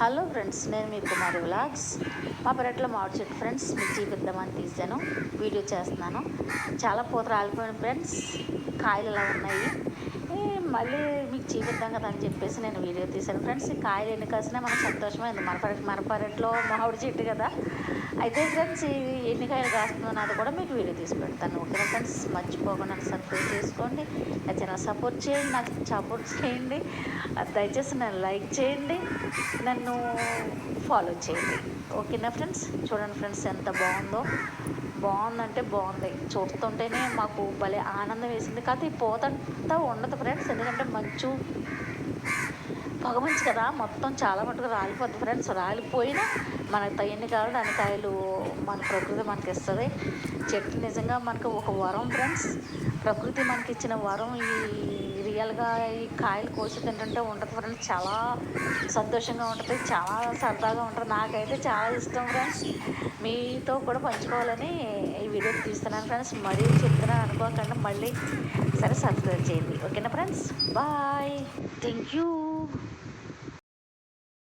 Hello friends, నేను మీ కుమారి vlogs. మా పెరట్లో మామిడి చెట్టు ఫ్రెండ్స్ మీకు చూపిద్దామని తీసాను, వీడియో చేస్తున్నాను. చాలా పూత రాలిపోయిన ఫ్రెండ్స్, కాయలు ఇలా ఉన్నాయి. మళ్ళీ మీకు చూపిద్దాం కదా అని చెప్పేసి నేను వీడియో తీశాను ఫ్రెండ్స్. ఈ కాయలు ఎన్ని కాసినా మనకు సంతోషమైంది. మన పెరట్లో మామిడి చెట్టు కదా. అయితే ఫ్రెండ్స్, ఈ ఎన్ని కాయలు కాస్తుందో అది కూడా మీకు వీడియో తీసి పెడతాను. ఓకేనా ఫ్రెండ్స్, మర్చిపోకుండా సబ్స్క్రైబ్ చేసుకోండి, నా ఛానల్ సపోర్ట్ చేయండి, నాకు సపోర్ట్ చేయండి. దయచేసి నన్ను లైక్ చేయండి, నన్ను ఫాలో చేయండి. ఓకేనా ఫ్రెండ్స్. చూడండి ఫ్రెండ్స్, ఎంత బాగుందంటే బాగుంది. చూస్తుంటేనే మాకు భలే ఆనందం వేసింది. కాకపోతే ఈ పోతంతా ఉండదు ఫ్రెండ్స్, ఎందుకంటే పొగమంచు కదా, మొత్తం చాలా మటుకు రాలిపోద్ది ఫ్రెండ్స్. రాలిపోయినా మనకు ఎన్ని కావాలో అన్ని కాయలు మన ప్రకృతి మనకి ఇస్తుంది. చెట్టు నిజంగా మనకు ఒక వరం ఫ్రెండ్స్. ప్రకృతి మనకి ఇచ్చిన వరం. ఈ రియల్గా ఈ కాయలు కోసి తింటుంటే ఉంటుంది ఫ్రెండ్స్, చాలా సంతోషంగా ఉంటుంది, చాలా సరదాగా ఉంటుంది. నాకైతే చాలా ఇష్టం ఫ్రెండ్స్. మీతో కూడా పంచుకోవాలని ఈ వీడియో తీస్తున్నాను ఫ్రెండ్స్. మరీ చెప్తున్నాను అనుకోకుండా, మళ్ళీ సరే సబ్స్క్రైబ్ చేయండి. ఓకేనా ఫ్రెండ్స్, బాయ్, థ్యాంక్ యూ.